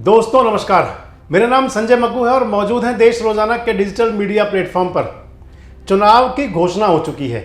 दोस्तों नमस्कार, मेरा नाम संजय मग्गू है और मौजूद हैं देश रोजाना के डिजिटल मीडिया प्लेटफॉर्म पर। चुनाव की घोषणा हो चुकी है।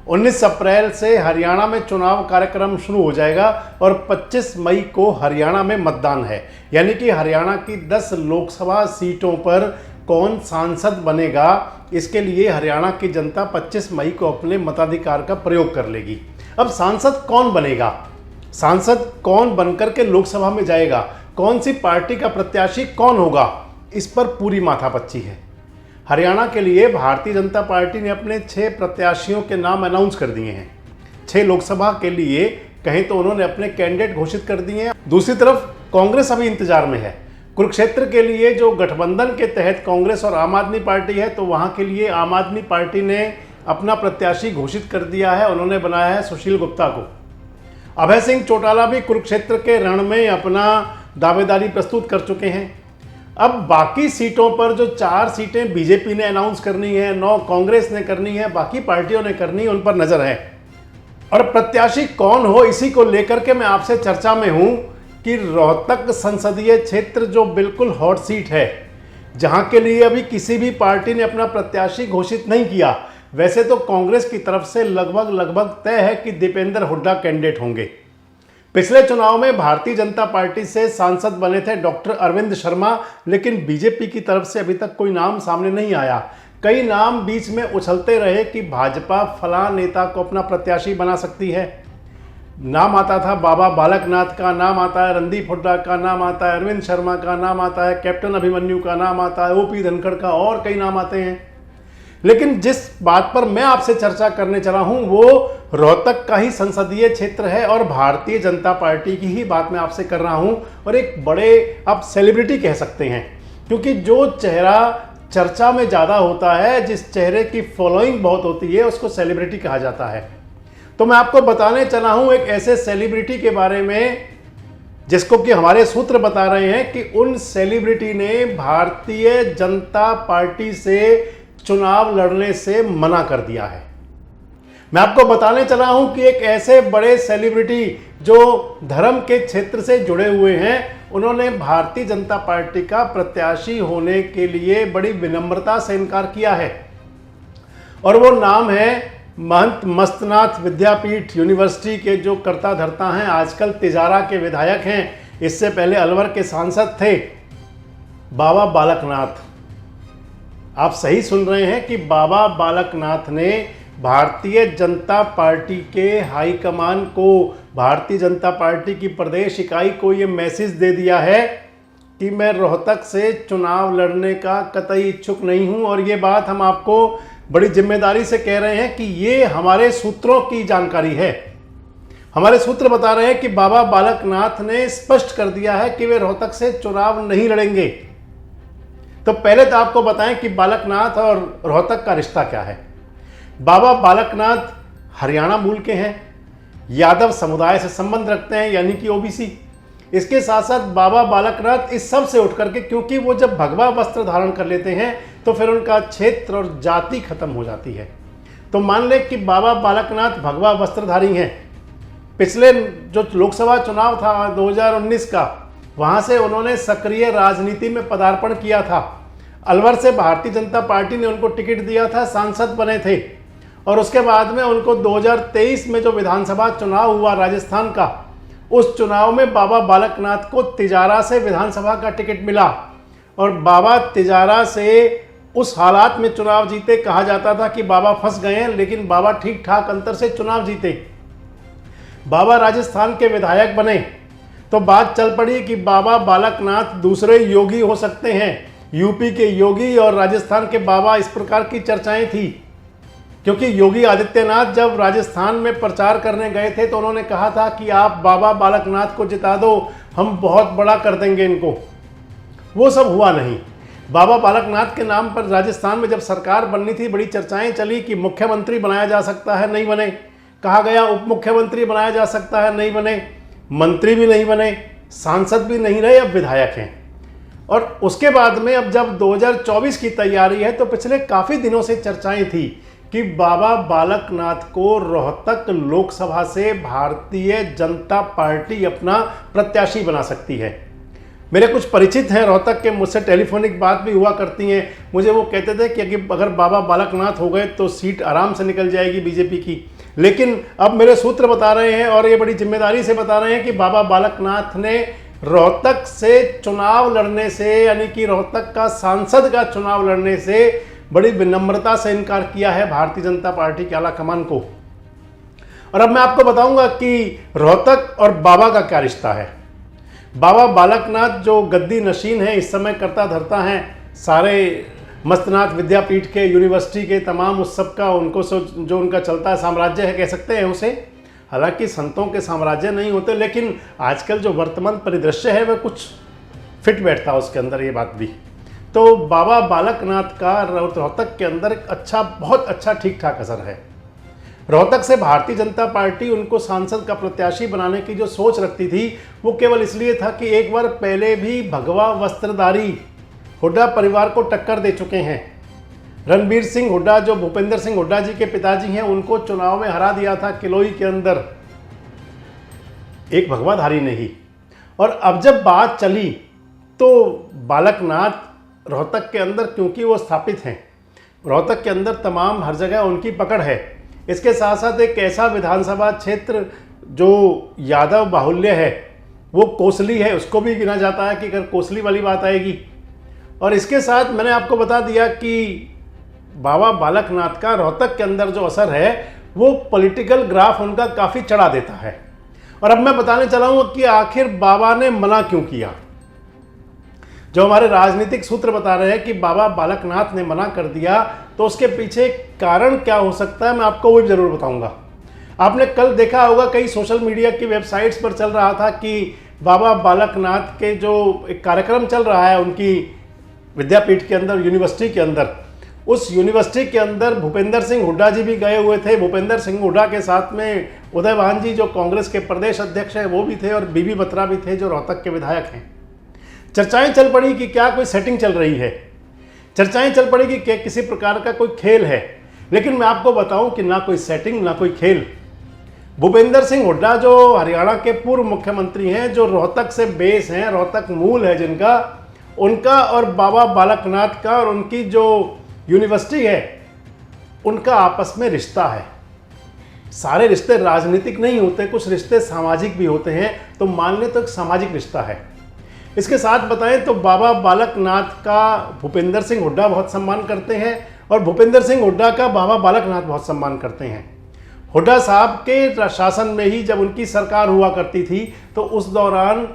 19 अप्रैल से हरियाणा में चुनाव कार्यक्रम शुरू हो जाएगा और 25 मई को हरियाणा में मतदान है। यानी कि हरियाणा की 10 लोकसभा सीटों पर कौन सांसद बनेगा, इसके लिए हरियाणा की जनता 25 मई को अपने मताधिकार का प्रयोग कर लेगी। अब सांसद कौन बनेगा, सांसद कौन बनकर के लोकसभा में जाएगा, कौन सी पार्टी का प्रत्याशी कौन होगा, इस पर पूरी माथापच्ची है। हरियाणा के लिए भारतीय जनता पार्टी ने अपने 6 प्रत्याशियों के नाम अनाउंस कर दिए हैं। 6 लोकसभा के लिए कहें तो उन्होंने अपने कैंडिडेट घोषित कर दिए हैं। दूसरी तरफ कांग्रेस अभी इंतजार में है। कुरुक्षेत्र के लिए जो गठबंधन के तहत कांग्रेस और आम आदमी पार्टी है, तो वहां के लिए आम आदमी पार्टी ने अपना प्रत्याशी घोषित कर दिया है। उन्होंने बनाया है सुशील गुप्ता को। अभय सिंह चौटाला भी कुरुक्षेत्र के रण में अपना दावेदारी प्रस्तुत कर चुके हैं। अब बाकी सीटों पर जो 4 सीटें बीजेपी ने अनाउंस करनी है, 9 कांग्रेस ने करनी है, बाकी पार्टियों ने करनी है, उन पर नजर है। और प्रत्याशी कौन हो, इसी को लेकर के मैं आपसे चर्चा में हूं कि रोहतक संसदीय क्षेत्र जो बिल्कुल हॉट सीट है, जहां के लिए अभी किसी भी पार्टी ने अपना प्रत्याशी घोषित नहीं किया। वैसे तो कांग्रेस की तरफ से लगभग तय है कि दीपेंद्र हुड्डा कैंडिडेट होंगे। पिछले चुनाव में भारतीय जनता पार्टी से सांसद बने थे डॉक्टर अरविंद शर्मा, लेकिन बीजेपी की तरफ से अभी तक कोई नाम सामने नहीं आया। कई नाम बीच में उछलते रहे कि भाजपा फलां नेता को अपना प्रत्याशी बना सकती है। नाम आता था बाबा बालकनाथ का, नाम आता है रणदीप हुड्डा का, नाम आता है अरविंद शर्मा का, नाम आता है कैप्टन अभिमन्यु का, नाम आता है ओपी धनखड़ का, और कई नाम आते हैं। लेकिन जिस बात पर मैं आपसे चर्चा करने चला हूं वो रोहतक का ही संसदीय क्षेत्र है और भारतीय जनता पार्टी की ही बात मैं आपसे कर रहा हूं। और एक बड़े आप सेलिब्रिटी कह सकते हैं, क्योंकि जो चेहरा चर्चा में ज़्यादा होता है, जिस चेहरे की फॉलोइंग बहुत होती है, उसको सेलिब्रिटी कहा जाता है। तो मैं आपको बताने चला हूं एक ऐसे सेलिब्रिटी के बारे में जिसको कि हमारे सूत्र बता रहे हैं कि उन सेलिब्रिटी ने भारतीय जनता पार्टी से चुनाव लड़ने से मना कर दिया है। मैं आपको बताने चला हूं कि एक ऐसे बड़े सेलिब्रिटी जो धर्म के क्षेत्र से जुड़े हुए हैं, उन्होंने भारतीय जनता पार्टी का प्रत्याशी होने के लिए बड़ी विनम्रता से इनकार किया है। और वो नाम है महंत मस्तनाथ विद्यापीठ यूनिवर्सिटी के जो कर्ता धर्ता हैं, आजकल तिजारा के विधायक हैं, इससे पहले अलवर के सांसद थे, बाबा बालकनाथ। आप सही सुन रहे हैं कि बाबा बालकनाथ ने भारतीय जनता पार्टी के हाईकमान को, भारतीय जनता पार्टी की प्रदेश इकाई को ये मैसेज दे दिया है कि मैं रोहतक से चुनाव लड़ने का कतई इच्छुक नहीं हूं। और ये बात हम आपको बड़ी जिम्मेदारी से कह रहे हैं कि ये हमारे सूत्रों की जानकारी है। हमारे सूत्र बता रहे हैं कि बाबा बालकनाथ ने स्पष्ट कर दिया है कि वे रोहतक से चुनाव नहीं लड़ेंगे। तो पहले तो आपको बताएं कि बालकनाथ और रोहतक का रिश्ता क्या है। बाबा बालकनाथ हरियाणा मूल के हैं, यादव समुदाय से संबंध रखते हैं, यानी कि ओबीसी। इसके साथ साथ बाबा बालकनाथ इस सब से उठ करके, क्योंकि वो जब भगवा वस्त्र धारण कर लेते हैं तो फिर उनका क्षेत्र और जाति खत्म हो जाती है। तो मान ले कि बाबा बालकनाथ भगवा वस्त्रधारी हैं। पिछले जो लोकसभा चुनाव था 2019 का, वहां से उन्होंने सक्रिय राजनीति में पदार्पण किया था। अलवर से भारतीय जनता पार्टी ने उनको टिकट दिया था, सांसद बने थे। और उसके बाद में उनको 2023 में जो विधानसभा चुनाव हुआ राजस्थान का, उस चुनाव में बाबा बालकनाथ को तिजारा से विधानसभा का टिकट मिला। और बाबा तिजारा से उस हालात में चुनाव जीते, कहा जाता था कि बाबा फंस गए हैं, लेकिन बाबा ठीक ठाक अंतर से चुनाव जीते। बाबा राजस्थान के विधायक बने तो बात चल पड़ी कि बाबा बालकनाथ दूसरे योगी हो सकते हैं, यूपी के योगी और राजस्थान के बाबा, इस प्रकार की चर्चाएं थी। क्योंकि योगी आदित्यनाथ जब राजस्थान में प्रचार करने गए थे तो उन्होंने कहा था कि आप बाबा बालकनाथ को जिता दो, हम बहुत बड़ा कर देंगे इनको। वो सब हुआ नहीं। बाबा बालकनाथ के नाम पर राजस्थान में जब सरकार बननी थी, बड़ी चर्चाएं चली कि मुख्यमंत्री बनाया जा सकता है, नहीं बने। कहा गया उप मुख्यमंत्री बनाया जा सकता है, नहीं बने। मंत्री भी नहीं बने, सांसद भी नहीं रहे, अब विधायक हैं। और उसके बाद में अब जब 2024 की तैयारी है तो पिछले काफ़ी दिनों से चर्चाएं थी कि बाबा बालकनाथ को रोहतक लोकसभा से भारतीय जनता पार्टी अपना प्रत्याशी बना सकती है। मेरे कुछ परिचित हैं रोहतक के, मुझसे टेलीफोनिक बात भी हुआ करती हैं। मुझे वो कहते थे कि अगर बाबा बालकनाथ हो गए तो सीट आराम से निकल जाएगी बीजेपी की। लेकिन अब मेरे सूत्र बता रहे हैं और ये बड़ी जिम्मेदारी से बता रहे हैं कि बाबा बालकनाथ ने रोहतक से चुनाव लड़ने से, यानी कि रोहतक का सांसद का चुनाव लड़ने से बड़ी विनम्रता से इनकार किया है भारतीय जनता पार्टी के आलाकमान को। और अब मैं आपको बताऊंगा कि रोहतक और बाबा का क्या रिश्ता है। बाबा बालकनाथ जो गद्दी नशीन है, इस समय करता धरता है सारे मस्तनाथ विद्यापीठ के, यूनिवर्सिटी के तमाम उस सब का, उनको जो उनका चलता है साम्राज्य है, कह सकते हैं उसे। हालांकि संतों के साम्राज्य नहीं होते, लेकिन आजकल जो वर्तमान परिदृश्य है वह कुछ फिट बैठता है उसके अंदर, ये बात भी। तो बाबा बालकनाथ का रोहतक के अंदर एक अच्छा, बहुत अच्छा ठीक ठाक असर है। रोहतक से भारतीय जनता पार्टी उनको सांसद का प्रत्याशी बनाने की जो सोच रखती थी वो केवल इसलिए था कि एक बार पहले भी भगवा वस्त्रधारी हुड्डा परिवार को टक्कर दे चुके हैं। रणबीर सिंह हुड्डा जो भूपेंद्र सिंह हुड्डा जी के पिताजी हैं, उनको चुनाव में हरा दिया था किलोई के अंदर, एक भगवाधारी ने ही। और अब जब बात चली तो बालकनाथ रोहतक के अंदर, क्योंकि वो स्थापित हैं, रोहतक के अंदर तमाम हर जगह उनकी पकड़ है। इसके साथ साथ एक ऐसा विधानसभा क्षेत्र जो यादव बाहुल्य है, वो कोसली है, उसको भी गिना जाता है कि अगर कोसली वाली बात आएगी। और इसके साथ मैंने आपको बता दिया कि बाबा बालकनाथ का रोहतक के अंदर जो असर है वो पॉलिटिकल ग्राफ उनका काफ़ी चढ़ा देता है। और अब मैं बताने चला हूँ कि आखिर बाबा ने मना क्यों किया। जो हमारे राजनीतिक सूत्र बता रहे हैं कि बाबा बालकनाथ ने मना कर दिया, तो उसके पीछे कारण क्या हो सकता है, मैं आपको वो भी जरूर बताऊंगा। आपने कल देखा होगा कई सोशल मीडिया की वेबसाइट्स पर चल रहा था कि बाबा बालकनाथ के जो एक कार्यक्रम चल रहा है उनकी विद्यापीठ के अंदर, यूनिवर्सिटी के अंदर, उस यूनिवर्सिटी के अंदर भूपेंद्र सिंह हुड्डा जी भी गए हुए थे। भूपेंद्र सिंह हुड्डा के साथ में उदयभान जी जो कांग्रेस के प्रदेश अध्यक्ष हैं वो भी थे, और बीबी बत्रा भी थे जो रोहतक के विधायक हैं। चर्चाएं चल पड़ी कि क्या कोई सेटिंग चल रही है, चर्चाएं चल पड़ी कि क्या किसी प्रकार का कोई खेल है। लेकिन मैं आपको बताऊं कि ना कोई सेटिंग ना कोई खेल। भूपेंद्र सिंह हुड्डा जो हरियाणा के पूर्व मुख्यमंत्री हैं, जो रोहतक से बेस हैं, रोहतक मूल है जिनका, उनका और बाबा बालकनाथ का और उनकी जो यूनिवर्सिटी है उनका आपस में रिश्ता है। सारे रिश्ते राजनीतिक नहीं होते, कुछ रिश्ते सामाजिक भी होते हैं। तो मान लें तो एक सामाजिक रिश्ता है। इसके साथ बताएं तो बाबा बालकनाथ का भूपेंद्र सिंह हुड्डा बहुत सम्मान करते हैं और भूपेंद्र सिंह हुड्डा का बाबा बालकनाथ बहुत सम्मान करते हैं। हुड्डा साहब के शासन में ही जब उनकी सरकार हुआ करती थी तो उस दौरान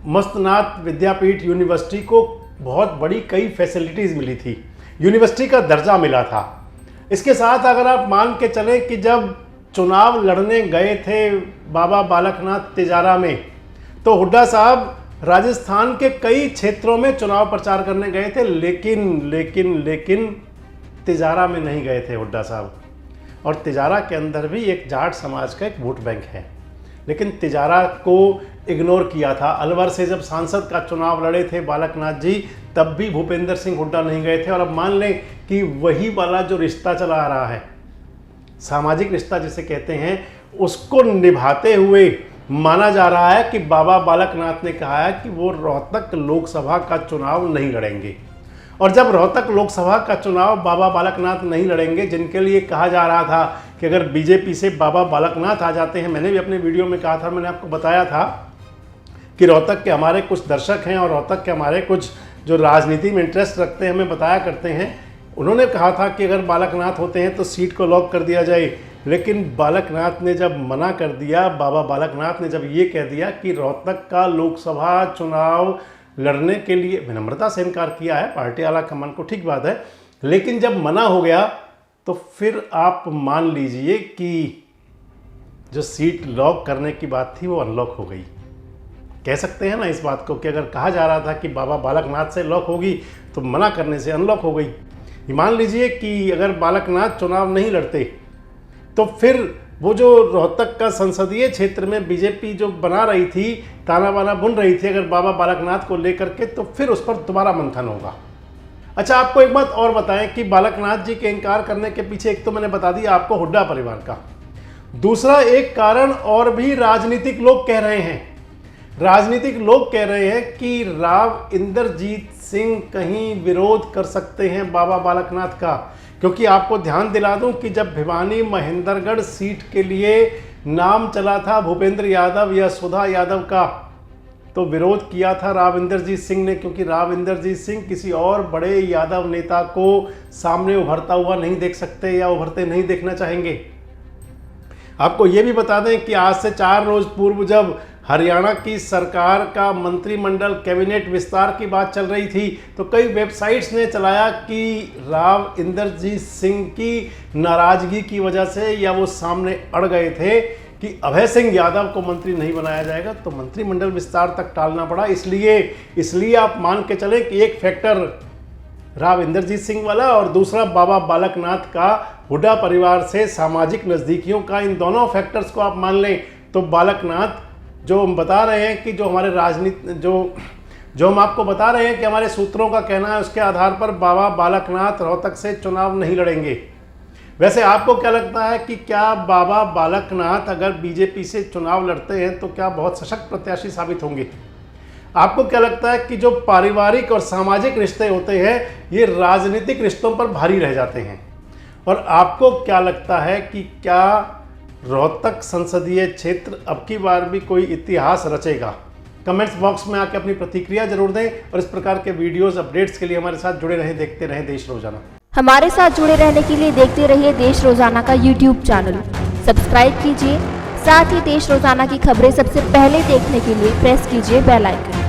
मस्तनाथ विद्यापीठ यूनिवर्सिटी को बहुत बड़ी कई फैसिलिटीज़ मिली थी, यूनिवर्सिटी का दर्जा मिला था। इसके साथ अगर आप मान के चलें कि जब चुनाव लड़ने गए थे बाबा बालकनाथ तिजारा में, तो हुड्डा साहब राजस्थान के कई क्षेत्रों में चुनाव प्रचार करने गए थे, लेकिन तिजारा में नहीं गए थे हुड्डा साहब। और तिजारा के अंदर भी एक जाट समाज का एक वोट बैंक है, लेकिन तिजारा को इग्नोर किया था। अलवर से जब सांसद का चुनाव लड़े थे बालकनाथ जी, तब भी भूपेंद्र सिंह हुड्डा नहीं गए थे। और अब मान लें कि वही वाला जो रिश्ता चला आ रहा है, सामाजिक रिश्ता जिसे कहते हैं, उसको निभाते हुए माना जा रहा है कि बाबा बालकनाथ ने कहा है कि वो रोहतक लोकसभा का चुनाव नहीं लड़ेंगे। और जब रोहतक लोकसभा का चुनाव बाबा बालकनाथ नहीं लड़ेंगे, जिनके लिए कहा जा रहा था कि अगर बीजेपी से बाबा बालकनाथ आ जाते हैं, मैंने भी अपने वीडियो में कहा था, मैंने आपको बताया था कि रोहतक के हमारे कुछ दर्शक हैं और रोहतक के हमारे कुछ जो राजनीति में इंटरेस्ट रखते हैं, हमें बताया करते हैं, उन्होंने कहा था कि अगर बालकनाथ होते हैं तो सीट को लॉक कर दिया जाए। लेकिन बालकनाथ ने जब मना कर दिया, बाबा बालकनाथ ने जब ये कह दिया कि रोहतक का लोकसभा चुनाव लड़ने के लिए विनम्रता से इनकार किया है पार्टी आलाकमान को, ठीक बात है, लेकिन जब मना हो गया तो फिर आप मान लीजिए कि जो सीट लॉक करने की बात थी वो अनलॉक हो गई। कह सकते हैं ना इस बात को कि अगर कहा जा रहा था कि बाबा बालकनाथ से लॉक होगी तो मना करने से अनलॉक हो गई। मान लीजिए कि अगर बालकनाथ चुनाव नहीं लड़ते तो फिर वो जो रोहतक का संसदीय क्षेत्र में बीजेपी जो बना रही थी, ताना बाना बुन रही थी अगर बाबा बालकनाथ को लेकर के, तो फिर उस पर दोबारा मंथन होगा। अच्छा, आपको एक बात और बताएं कि बालकनाथ जी के इनकार करने के पीछे एक तो मैंने बता दिया आपको हुड्डा परिवार का, दूसरा एक कारण और भी राजनीतिक लोग कह रहे हैं। राजनीतिक लोग कह रहे हैं कि राव इंद्रजीत सिंह कहीं विरोध कर सकते हैं बाबा बालकनाथ का, क्योंकि आपको ध्यान दिला दूं कि जब भिवानी महेंद्रगढ़ सीट के लिए नाम चला था भूपेंद्र यादव या सुधा यादव का, तो विरोध किया था राव इंद्रजीत सिंह ने, क्योंकि राव इंद्रजीत सिंह किसी और बड़े यादव नेता को सामने उभरता हुआ नहीं देख सकते या उभरते नहीं देखना चाहेंगे। आपको ये भी बता दें कि आज से 4 रोज पूर्व जब हरियाणा की सरकार का मंत्रिमंडल कैबिनेट विस्तार की बात चल रही थी, तो कई वेबसाइट्स ने चलाया कि राव इंद्रजीत सिंह की नाराजगी की वजह से या वो सामने अड़ गए थे कि अभय सिंह यादव को मंत्री नहीं बनाया जाएगा, तो मंत्रिमंडल विस्तार तक टालना पड़ा। इसलिए आप मान के चलें कि एक फैक्टर राव इंद्रजीत सिंह वाला और दूसरा बाबा बालकनाथ का हुड्डा परिवार से सामाजिक नज़दीकियों का, इन दोनों फैक्टर्स को आप मान लें तो बालकनाथ जो हम बता रहे हैं कि जो हमारे राजनीति जो हम आपको बता रहे हैं कि हमारे सूत्रों का कहना है, उसके आधार पर बाबा बालकनाथ रोहतक से चुनाव नहीं लड़ेंगे। वैसे आपको क्या लगता है कि क्या बाबा बालकनाथ अगर बीजेपी से चुनाव लड़ते हैं तो क्या बहुत सशक्त प्रत्याशी साबित होंगे? आपको क्या लगता है कि जो पारिवारिक और सामाजिक रिश्ते होते हैं ये राजनीतिक रिश्तों पर भारी रह जाते हैं? और आपको क्या लगता है कि क्या रोहतक संसदीय क्षेत्र अब की बार भी कोई इतिहास रचेगा? कमेंट्स बॉक्स में आके अपनी प्रतिक्रिया जरूर दें और इस प्रकार के वीडियोस अपडेट्स के लिए हमारे साथ जुड़े रहें, देखते रहें देश रोजाना। हमारे साथ जुड़े रहने के लिए देखते रहिए देश रोजाना का यूट्यूब चैनल सब्सक्राइब कीजिए। साथ ही देश रोजाना की खबरें सबसे पहले देखने के लिए प्रेस कीजिए बेल आइकन।